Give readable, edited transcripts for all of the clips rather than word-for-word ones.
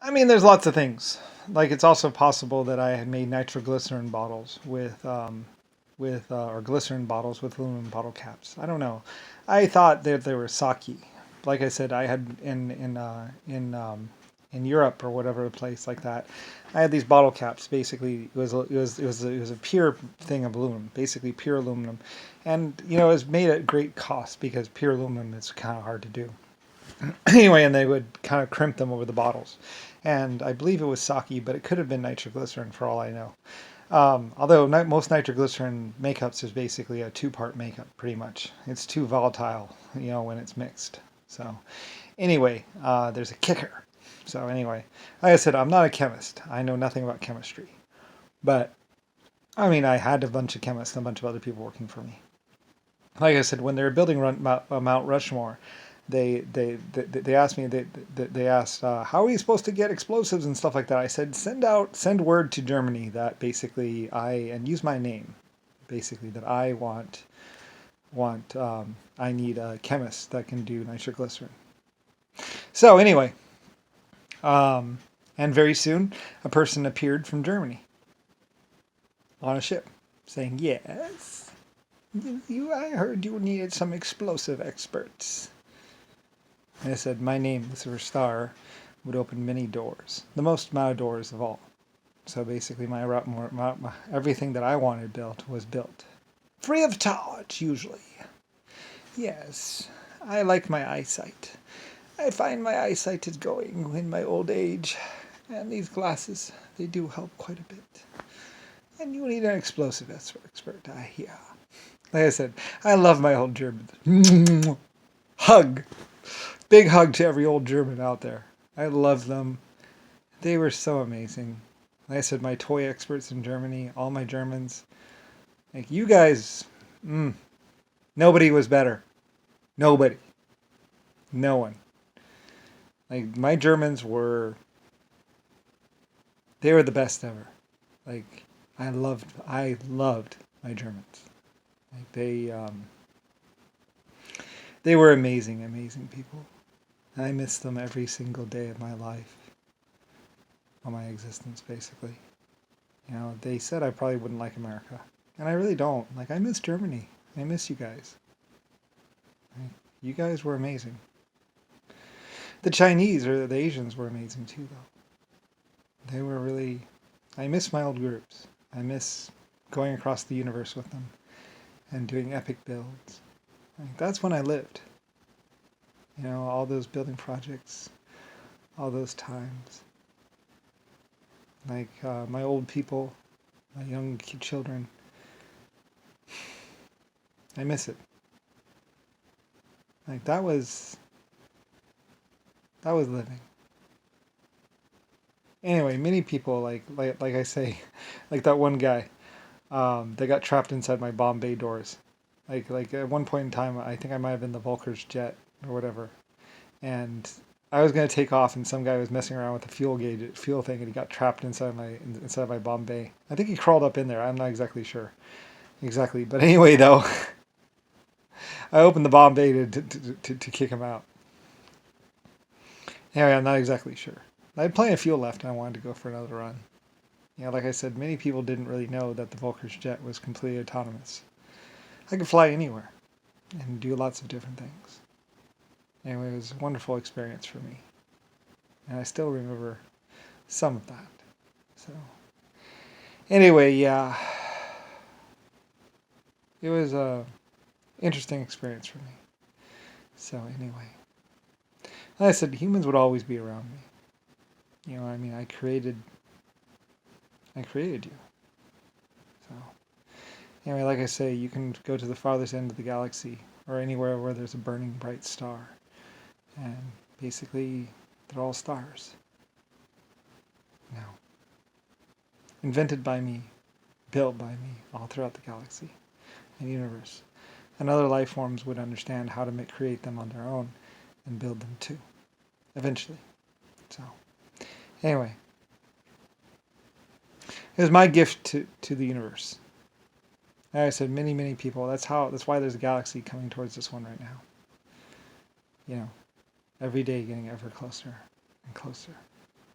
I mean, there's lots of things. Like it's also possible that I had made nitroglycerin bottles or glycerin bottles with aluminum bottle caps. I don't know. I thought that they were sake. Like I said, I had in Europe or whatever place like that. I had these bottle caps. Basically, it was a pure thing of aluminum, basically pure aluminum, and it was made at great cost because pure aluminum is kind of hard to do. Anyway, and they would kind of crimp them over the bottles. And I believe it was sake, but it could have been nitroglycerin for all I know. Although most nitroglycerin makeups is basically a two-part makeup, pretty much. It's too volatile, when it's mixed. So anyway, there's a kicker. So anyway, like I said, I'm not a chemist. I know nothing about chemistry. But, I mean, I had a bunch of chemists and a bunch of other people working for me. Like I said, when they were building Mount Rushmore, they asked me they asked how are we supposed to get explosives and stuff like that. I said send word to Germany that basically and use my name, basically that I I need a chemist that can do nitroglycerin. So anyway, and very soon a person appeared from Germany on a ship saying, yes, I heard you needed some explosive experts. And I said, my name, Lusifer Star, would open many doors, the most amount of doors of all. So basically, everything that I wanted built was built. Free of charge, usually. Yes, I like my eyesight. I find my eyesight is going in my old age. And these glasses, they do help quite a bit. And you need an explosive expert, I hear. Like I said, I love my old Germans. Hug! Big hug to every old German out there. I love them. They were so amazing. Like I said, my toy experts in Germany, all my Germans, like you guys, nobody was better. Nobody. No one. Like my Germans they were the best ever. Like I loved my Germans. Like they were amazing, amazing people. And I miss them every single day of my life, of my existence, basically. They said I probably wouldn't like America. And I really don't. Like, I miss Germany. I miss you guys. You guys were amazing. The Chinese or the Asians were amazing too, though. They were really. I miss my old groups. I miss going across the universe with them and doing epic builds. Like, that's when I lived. All those building projects, all those times. Like my old people, my young children. I miss it. Like that was living. Anyway, many people like I say, like that one guy, they got trapped inside my Bombay doors. Like at one point in time, I think I might have been the Volker's jet or whatever, and I was gonna take off, and some guy was messing around with the fuel thing, and he got trapped inside my Bombay. I think he crawled up in there. I'm not exactly sure exactly, but anyway, though, I opened the Bombay to kick him out. Anyway, I'm not exactly sure. I had plenty of fuel left, and I wanted to go for another run. Like I said, many people didn't really know that the Volker's jet was completely autonomous. I could fly anywhere and do lots of different things. Anyway, it was a wonderful experience for me. And I still remember some of that. So, anyway, yeah. It was a interesting experience for me. So, anyway. Like I said, humans would always be around me. I mean, I created you. So, anyway, like I say, you can go to the farthest end of the galaxy or anywhere where there's a burning bright star. And basically, they're all stars. Now, invented by me, built by me, all throughout the galaxy and universe. And other life forms would understand how to create them on their own and build them too, eventually. So, anyway, it was my gift to the universe. Like I said, many, many people. That's why there's a galaxy coming towards this one right now. Every day getting ever closer and closer.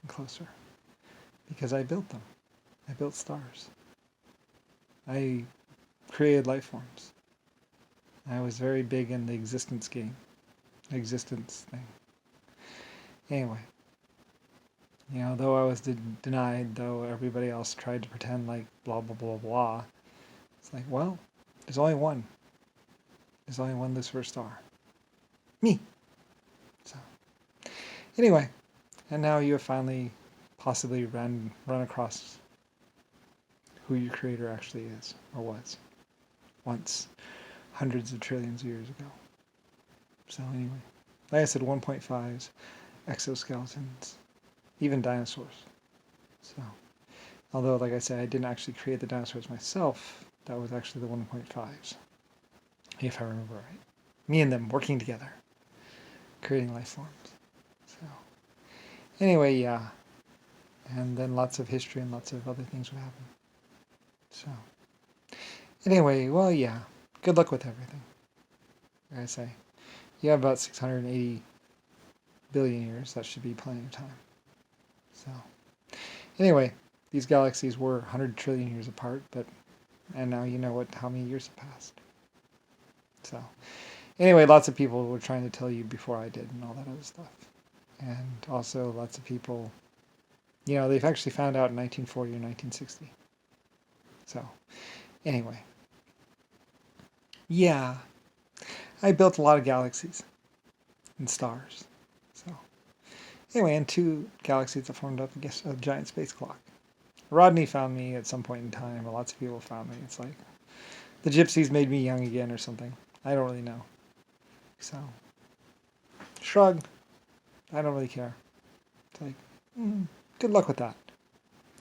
and closer. Because I built them. I built stars. I created life forms. I was very big in the existence game. Existence thing. Anyway. Though I was denied, though everybody else tried to pretend like blah, blah, blah, blah. It's like, well, there's only one. There's only one Lusifer Star. Me. So, anyway. And now you have finally possibly run across who your creator actually is, or was, once, hundreds of trillions of years ago. So anyway, like I said, 1.5s, exoskeletons, even dinosaurs. So, although, like I said, I didn't actually create the dinosaurs myself, that was actually the 1.5s, if I remember right. Me and them working together, creating life forms. So, anyway, yeah. And then lots of history and lots of other things would happen. So, anyway, well, yeah. Good luck with everything. Like I say, you have about 680 billion years. That should be plenty of time. So, anyway, these galaxies were 100 trillion years apart, and now you know how many years have passed. So, anyway, lots of people were trying to tell you before I did and all that other stuff. And also lots of people, they've actually found out in 1940 or 1960. So, anyway. Yeah. I built a lot of galaxies and stars. So, anyway, and 2 galaxies that formed up against a giant space clock. Rodney found me at some point in time, but lots of people found me. It's like the gypsies made me young again or something. I don't really know. So, shrug. I don't really care. It's like, good luck with that.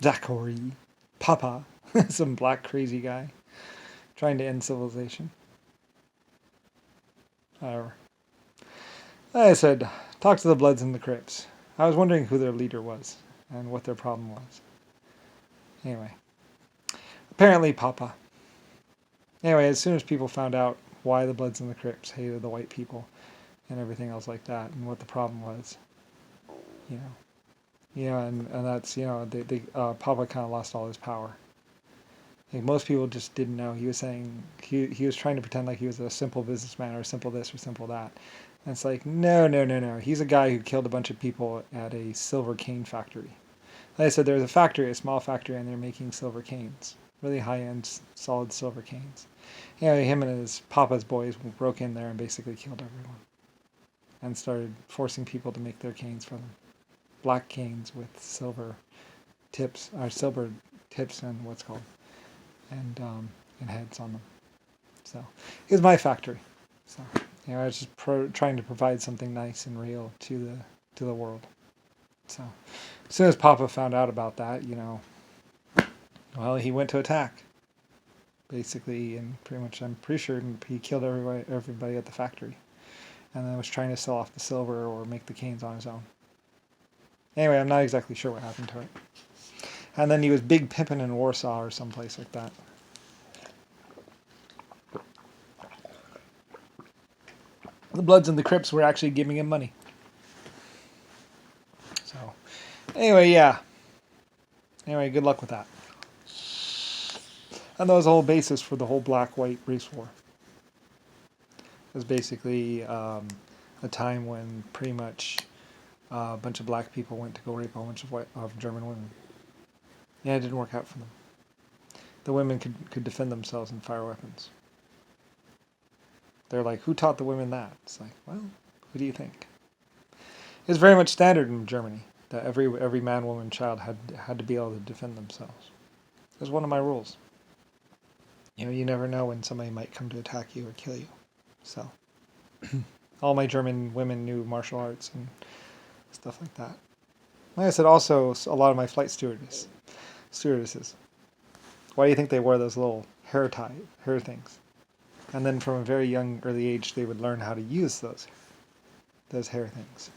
Zachary. Papa. Some black crazy guy trying to end civilization. Whatever. Like I said, talk to the Bloods and the Crips. I was wondering who their leader was and what their problem was. Anyway. Apparently Papa. Anyway, as soon as people found out why the Bloods and the Crips hated the white people and everything else like that and what the problem was, and that's, Papa kind of lost all his power. Like most people just didn't know. He was saying, he was trying to pretend like he was a simple businessman or simple this or simple that. And it's like, no. He's a guy who killed a bunch of people at a silver cane factory. Like I said, there was a factory, a small factory, and they're making silver canes. Really high-end, solid silver canes. Him and his Papa's boys broke in there and basically killed everyone. And started forcing people to make their canes for them. Black canes with silver tips, and what's called, and heads on them. So, it was my factory. So, I was just trying to provide something nice and real to the world. So, as soon as Papa found out about that, he went to attack. Basically, and pretty much, I'm pretty sure he killed everybody at the factory. And then was trying to sell off the silver or make the canes on his own. Anyway, I'm not exactly sure what happened to it. And then he was big pimping in Warsaw or someplace like that. The Bloods and the Crips were actually giving him money. So, anyway, yeah. Anyway, good luck with that. And that was the whole basis for the whole black-white race war. It was basically a time when pretty much a bunch of black people went to go rape a whole bunch of German women. Yeah, it didn't work out for them. The women could defend themselves and fire weapons. They're like, who taught the women that? It's like, well, who do you think? It's very much standard in Germany that every man, woman, child had to be able to defend themselves. It was one of my rules. You never know when somebody might come to attack you or kill you. So, all my German women knew martial arts and stuff like that. Like I said, also, a lot of my flight stewardesses. Why do you think they wore those little hair things? And then from a very young, early age, they would learn how to use those hair things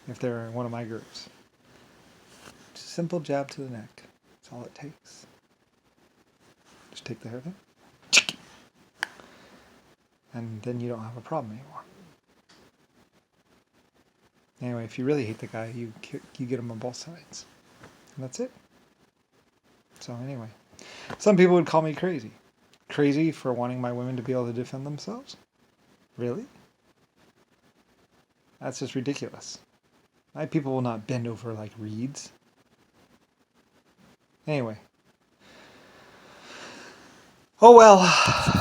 if they're in one of my groups. Just a simple jab to the neck. That's all it takes. Just take the hair thing. And then you don't have a problem anymore. Anyway, if you really hate the guy, you get him on both sides. And that's it. So anyway, some people would call me crazy. Crazy for wanting my women to be able to defend themselves? Really? That's just ridiculous. My people will not bend over like reeds. Anyway. Oh well.